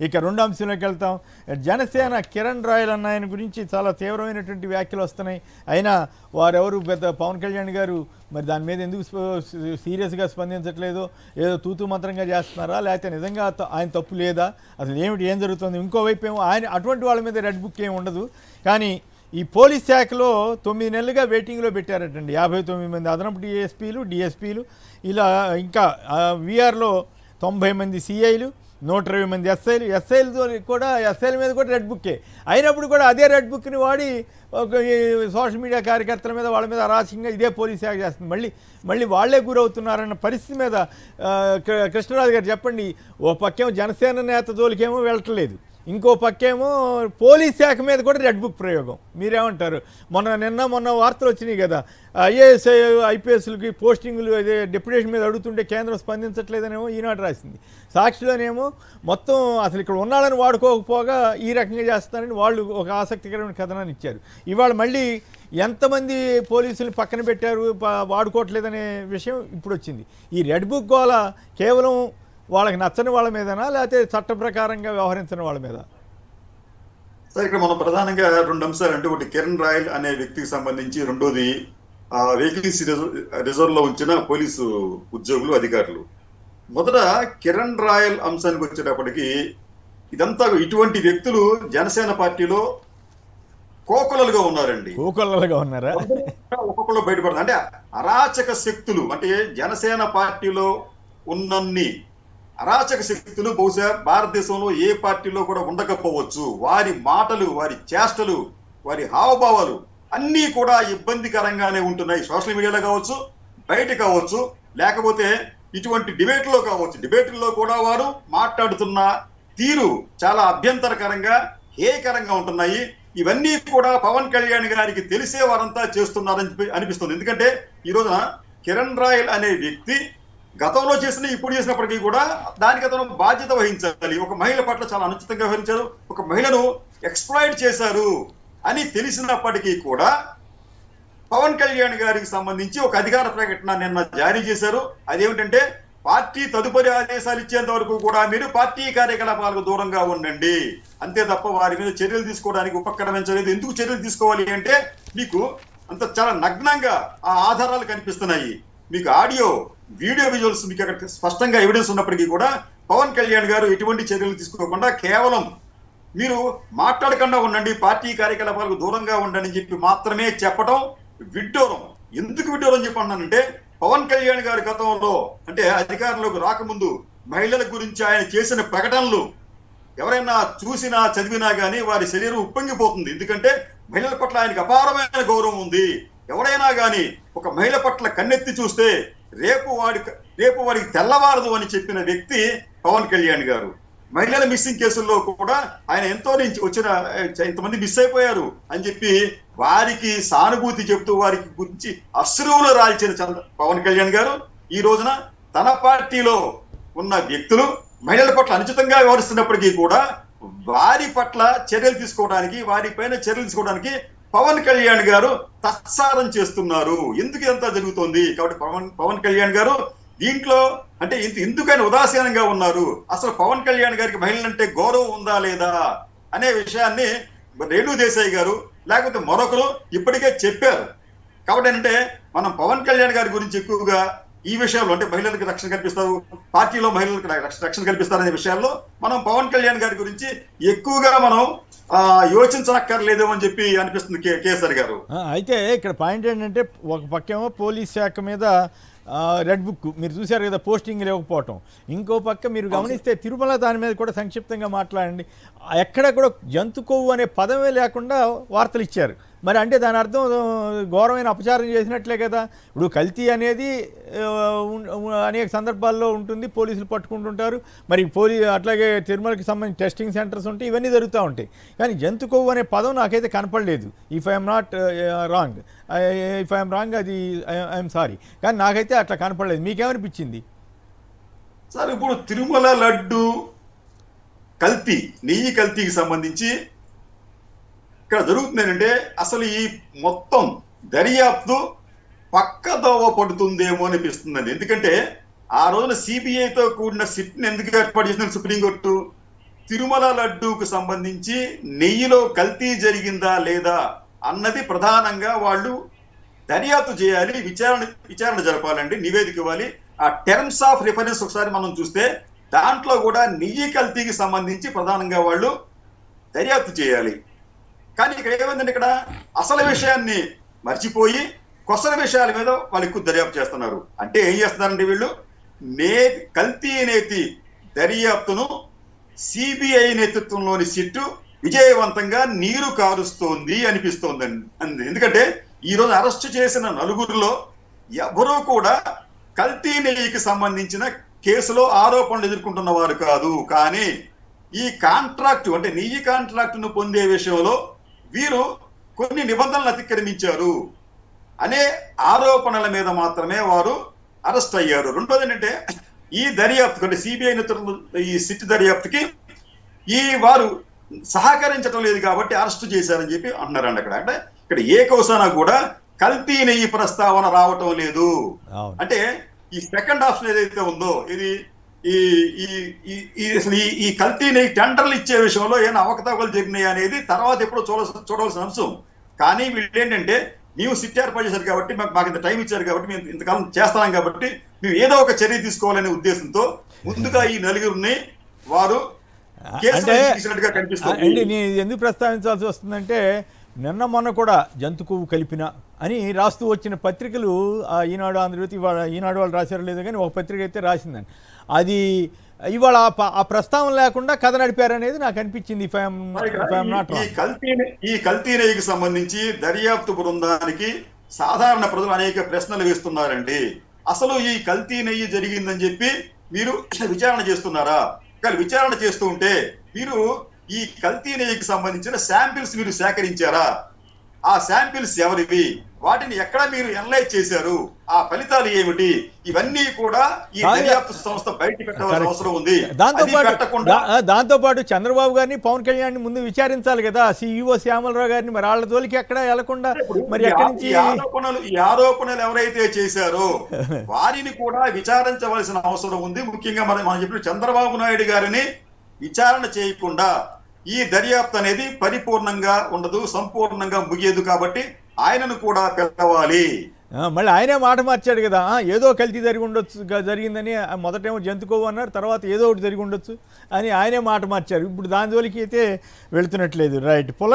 ఇక రెండో అంశంలోకి వెళ్తాం. జనసేన కిరణ్ రాయల్ అన్న ఆయన గురించి చాలా తీవ్రమైనటువంటి వ్యాఖ్యలు వస్తున్నాయి. అయినా వారెవరు పెద్ద పవన్ కళ్యాణ్ గారు మరి దాని మీద ఎందుకు సీరియస్గా స్పందించట్లేదు, ఏదో తూతూ మంత్రంగా చేస్తున్నారా, లేకపోతే నిజంగా ఆయన తప్పు లేదా, అసలు ఏం జరుగుతుంది? ఇంకోవైపు ఏమో ఆయన అటువంటి వాళ్ళ మీద రెడ్ బుక్ ఏమి ఉండదు, కానీ ఈ పోలీస్ శాఖలో 9 నెలలుగా వెయిటింగ్లో పెట్టారటండి 59 మంది అదనపు డిఎస్పీలు, ఇలా ఇంకా వీఆర్లో 90 మంది సిఐలు, 120 మంది ఎస్ఐలతో కూడా ఎస్ఐల మీద కూడా రెడ్ బుక్కే అయినప్పుడు కూడా అదే రెడ్ బుక్ని వాడి సోషల్ మీడియా కార్యకర్తల మీద వాళ్ళ మీద అరాచకంగా ఇదే పోలీస్ శాఖ చేస్తుంది. మళ్ళీ వాళ్లే గురవుతున్నారన్న పరిస్థితి మీద కృష్ణరాజు గారు చెప్పండి. ఓ పక్కేమో జనసేన నేత జోలికేమో వెళ్ళట్లేదు, ఇంకో పక్కేమో పోలీస్ శాఖ మీద కూడా రెడ్ బుక్ ప్రయోగం. మీరేమంటారు? మొన్న వార్తలు వచ్చినాయి కదా, ఐఏఎస్ ఐపీఎస్లకి పోస్టింగులు అదే డెప్యుటేషన్ మీద అడుగుతుంటే కేంద్రం స్పందించట్లేదనేమో ఈనాడు రాసింది. సాక్షిలోనేమో మొత్తం అసలు ఇక్కడ ఉన్నాళ్ళని వాడుకోకపోగా ఈ రకంగా చేస్తారని వాళ్ళు ఒక ఆసక్తికరమైన కథనాన్ని ఇచ్చారు. ఇవాళ మళ్ళీ ఎంతమంది పోలీసులు పక్కన పెట్టారు వాడుకోవట్లేదనే విషయం ఇప్పుడు వచ్చింది. ఈ రెడ్ బుక్ గోల కేవలం వాళ్ళకి నచ్చని వాళ్ళ మీదనా, లేకపోతే చట్ట ప్రకారంగా వ్యవహరించిన వాళ్ళ మీద? సార్, ఇక్కడ మనం ప్రధానంగా 2 అంశాలు అంటే, ఒకటి కిరణ్ రాయల్ అనే వ్యక్తికి సంబంధించి, రెండోది వేకెన్సీ రిజర్వ్ లో ఉంచిన పోలీసు ఉద్యోగులు అధికారులు. మొదట కిరణ్ రాయల్ అంశానికి వచ్చేటప్పటికి, ఇదంతా ఇటువంటి వ్యక్తులు జనసేన పార్టీలో కోకొల్లలుగా ఉన్నారండి. కోకొల్లలుగా ఉన్నారా? ఒక్కొక్కరు బయటపడతారు. అంటే అరాచక శక్తులు, అంటే జనసేన పార్టీలో ఉన్నన్ని అరాచక శక్తులు బహుశా భారతదేశంలో ఏ పార్టీలో కూడా ఉండకపోవచ్చు. వారి మాటలు, వారి చేష్టలు, వారి హావభావాలు అన్నీ కూడా ఇబ్బందికరంగానే ఉంటున్నాయి. సోషల్ మీడియాలో కావచ్చు, బయట కావచ్చు, లేకపోతే ఇటువంటి డిబేట్లో కావచ్చు. డిబేట్లలో కూడా వారు మాట్లాడుతున్న తీరు చాలా అభ్యంతరకరంగా, హేయకరంగా ఉంటున్నాయి. ఇవన్నీ కూడా పవన్ కళ్యాణ్ గారికి తెలిసే వారంతా చేస్తున్నారని అనిపిస్తుంది. ఎందుకంటే ఈ రోజున కిరణ్ రాయల్ అనే వ్యక్తి గతంలో చేసిన, ఇప్పుడు చేసినప్పటికీ కూడా దానికి అతను బాధ్యత వహించాలి. ఒక మహిళ పట్ల చాలా అనుచితంగా వ్యవహరించారు, ఒక మహిళను ఎక్స్‌ప్లాయిట్ చేశారు అని తెలిసినప్పటికీ కూడా పవన్ కళ్యాణ్ గారికి సంబంధించి ఒక అధికార ప్రకటన నిన్న జారీ చేశారు. అదేమిటంటే, పార్టీ తదుపరి ఆదేశాలు ఇచ్చేంత వరకు కూడా మీరు పార్టీ కార్యకలాపాలకు దూరంగా ఉండండి, అంతే తప్ప వారి మీద చర్యలు తీసుకోవడానికి ఉపక్రమించలేదు. ఎందుకు చర్యలు తీసుకోవాలి అంటే, మీకు అంత చాలా నగ్నంగా ఆ ఆధారాలు కనిపిస్తున్నాయి. మీకు ఆడియో, వీడియో విజువల్స్ మీకు అక్కడ స్పష్టంగా ఎవిడెన్స్ ఉన్నప్పటికీ కూడా పవన్ కళ్యాణ్ గారు ఎటువంటి చర్యలు తీసుకోకుండా కేవలం మీరు మాట్లాడకుండా ఉండండి, పార్టీ కార్యకలాపాలకు దూరంగా ఉండండి అని చెప్పి మాత్రమే చెప్పడం విడ్డూరం. ఎందుకు విడ్డూరం చెప్పి అన్నానంటే, పవన్ కళ్యాణ్ గారి గతంలో అంటే అధికారంలోకి రాకముందు మహిళల గురించి ఆయన చేసిన ప్రకటనలు ఎవరైనా చూసినా చదివినా కానీ వారి శరీరం ఉప్పొంగిపోతుంది. ఎందుకంటే మహిళల పట్ల ఆయనకు అపారమైన గౌరవం ఉంది. ఎవరైనా కానీ ఒక మహిళ పట్ల కన్నెత్తి చూస్తే రేపు వాడికి తెల్లవారదు అని చెప్పిన వ్యక్తి పవన్ కళ్యాణ్ గారు. మహిళల మిస్సింగ్ కేసుల్లో కూడా ఆయన ఎంతో నుంచి వచ్చిన ఇంతమంది మిస్ అయిపోయారు అని చెప్పి వారికి సానుభూతి చెబుతూ వారికి గురించి అశ్రువులు రాల్చిన పవన్ కళ్యాణ్ గారు ఈ రోజున తన పార్టీలో ఉన్న వ్యక్తులు మహిళల పట్ల అనుచితంగా వ్యవహరిస్తున్నప్పటికీ కూడా వారి పట్ల చర్యలు తీసుకోవడానికి, వారిపైన చర్యలు తీసుకోవడానికి పవన్ కళ్యాణ్ గారు తత్సారం చేస్తున్నారు. ఎందుకు ఇదంతా జరుగుతోంది? కాబట్టి పవన్ కళ్యాణ్ గారు దీంట్లో అంటే ఎందుకైనా ఉదాసీనంగా ఉన్నారు. అసలు పవన్ కళ్యాణ్ గారికి మహిళలంటే గౌరవం ఉందా లేదా అనే విషయాన్ని రేణు దేశాయ్ గారు లేకపోతే మరొకరు ఇప్పటికే చెప్పారు. కాబట్టి అంటే మనం పవన్ కళ్యాణ్ గారి గురించి ఎక్కువగా ఈ విషయంలో అంటే మహిళలకు రక్షణ కల్పిస్తారు, పార్టీలో మహిళలకు రక్షణ కల్పిస్తారు అనే విషయాల్లో మనం పవన్ కళ్యాణ్ గారి గురించి ఎక్కువగా మనం యోచించనక్కర్లేదు అని చెప్పి అనిపిస్తుంది కేసరి గారు. అయితే ఇక్కడ పాయింట్ ఏంటంటే, ఒక పక్కేమో పోలీస్ శాఖ మీద రెడ్ బుక్ మీరు చూశారు కదా, పోస్టింగ్ లేకపోవటం. ఇంకో పక్క మీరు గమనిస్తే తిరుమల దాని మీద కూడా సంక్షిప్తంగా మాట్లాడండి. ఎక్కడ కూడా జంతు కొవ్వు అనే పదమే లేకుండా వార్తలు ఇచ్చారు. మరి అంటే దాని అర్థం ఘోరమైన అపచారం చేసినట్లే కదా. ఇప్పుడు కల్తీ అనేది అనేక సందర్భాల్లో ఉంటుంది, పోలీసులు పట్టుకుంటుంటారు. మరి అట్లాగే తిరుమలకి సంబంధించి టెస్టింగ్ సెంటర్స్ ఉంటాయి, ఇవన్నీ జరుగుతూ ఉంటాయి. కానీ జంతు కొవ్వు అనే పదం నాకైతే కనపడలేదు. ఇఫ్ ఐఎమ్ నాట్ రాంగ్, అది ఐఎమ్ సారీ, కానీ నాకైతే అట్లా కనపడలేదు. మీకేమనిపించింది సార్? ఇప్పుడు తిరుమల లడ్డు కల్తీ, నెయ్యి కల్తీకి సంబంధించి ఇక్కడ జరుగుతుంది ఏంటంటే, అసలు ఈ మొత్తం దర్యాప్తు పక్కదోవ పడుతుందేమో అనిపిస్తుందండి. ఎందుకంటే ఆ రోజున సిబిఐతో కూడిన సిట్ని ఎందుకు ఏర్పాటు చేసిన సుప్రీంకోర్టు? తిరుమల లడ్డూకు సంబంధించి నెయ్యిలో కల్తీ జరిగిందా లేదా అన్నది ప్రధానంగా వాళ్ళు దర్యాప్తు చేయాలి, విచారణ జరపాలండి, నివేదిక ఇవ్వాలి. ఆ టర్మ్స్ ఆఫ్ రిఫరెన్స్ ఒకసారి మనం చూస్తే దాంట్లో కూడా నెయ్యి కల్తీకి సంబంధించి ప్రధానంగా వాళ్ళు దర్యాప్తు చేయాలి. కానీ ఇక్కడ ఏమైందండి, ఇక్కడ అసలు విషయాన్ని మర్చిపోయి కొసల విషయాల మీద వాళ్ళు ఎక్కువ దర్యాప్తు చేస్తున్నారు. అంటే ఏం చేస్తున్నారండి వీళ్ళు, కల్తీ నేతి దర్యాప్తును సిబిఐ నేతృత్వంలోని సిట్టు విజయవంతంగా నీరు కారుస్తోంది అనిపిస్తోందండి. ఎందుకంటే ఈ రోజు అరెస్టు చేసిన నలుగురిలో ఎవరూ కూడా కల్తీ నెయ్యికి సంబంధించిన కేసులో ఆరోపణలు ఎదుర్కొంటున్న వారు కాదు. కానీ ఈ కాంట్రాక్టు అంటే నెయ్యి కాంట్రాక్టును పొందే విషయంలో వీరు కొన్ని నిబంధనలు అతిక్రమించారు అనే ఆరోపణల మీద మాత్రమే వారు అరెస్ట్ అయ్యారు. రెండోది ఏంటంటే ఈ దర్యాప్తు అంటే సిబిఐ ఈ సిట్ దర్యాప్తుకి వారు సహకరించడం లేదు కాబట్టి అరెస్టు చేశారని చెప్పి అన్నారండి. అంటే ఇక్కడ ఏ కౌసానా కూడా కల్తీ నెయ్యి ప్రస్తావన రావటం లేదు. అంటే ఈ సెకండ్ ఆప్షన్ ఏదైతే ఉందో ఇది ఈ కల్తీ నెయ్యి టెండర్లు ఇచ్చే విషయంలో ఏమైనా అవకతవకలు జరిగినాయి అనేది తర్వాత ఎప్పుడో చూడవలసిన అంశం. కానీ వీళ్ళు ఏంటంటే మేము సిట్ ఏర్పాటు చేశారు కాబట్టి మాకు ఇంత టైం ఇచ్చారు కాబట్టి మేము ఇంతకాలం చేస్తాం కాబట్టి మేము ఏదో ఒక చర్య తీసుకోవాలనే ఉద్దేశంతో ముందుగా ఈ నలుగురిని వారు అంటే ఎందుకు ప్రస్తావించాల్సి వస్తుందంటే నిన్న మొన్న కూడా జంతు కొవ్వు కలిపిన అని రాస్తూ వచ్చిన పత్రికలు ఈనాడు ఆంధ్రజ్యోతి ఈనాడు వాళ్ళు రాశారు లేదు కానీ ఒక పత్రిక అయితే రాసిందని అది ఇవాళ ఆ ప్రస్తావన లేకుండా కథ నడిపారనేది నాకు అనిపించింది. ఈ కల్తీ నెయ్యికి సంబంధించి దర్యాప్తు బృందానికి సాధారణ ప్రజలు అనేక ప్రశ్నలు వేస్తున్నారండి. అసలు ఈ కల్తీ నెయ్యి జరిగిందని చెప్పి మీరు విచారణ చేస్తున్నారా? విచారణ చేస్తూ ఉంటే మీరు ఈ కల్తీ నెయ్యికి సంబంధించిన శాంపిల్స్ మీరు సేకరించారా? ఆ శాంపిల్స్ ఎవరివి? వాటిని ఎక్కడ మీరు అనలైజ్ చేశారు? ఆ ఫలితాలు ఏమిటి? ఇవన్నీ కూడా ఈ దర్యాప్తు సంస్థ బయట పెట్టాల్సిన అవసరం ఉంది. దాంతో పాటు చంద్రబాబు గారిని పవన్ కళ్యాణ్ ముందు విచారించాలి కదా, సిఇఓ శ్యామలరావు గారిని. మరి వాళ్ళ తోలికి ఎక్కడ వెళ్లకుండా మరి ఎక్కడి నుంచి ఈ ఆరోపణలు ఎవరైతే చేశారో వారిని కూడా విచారించవలసిన అవసరం ఉంది. ముఖ్యంగా మనం చెప్పిన చంద్రబాబు నాయుడు గారిని విచారణ చేయకుండా ఈ దర్యాప్తు అనేది పరిపూర్ణంగా ఉండదు, సంపూర్ణంగా ముగియదు. కాబట్టి ఆయనను కూడా పిలవాలి. మళ్ళీ ఆయనే మాట మార్చాడు కదా, ఏదో కల్తీ జరిగిందని. మొదటేమో జంతుకోవు అన్నారు, తర్వాత ఏదో ఒకటి జరిగి ఉండొచ్చు అని ఆయనే మాట మార్చారు. ఇప్పుడు దాని జోలికి అయితే వెళుతున్నట్లేదు. రైట్.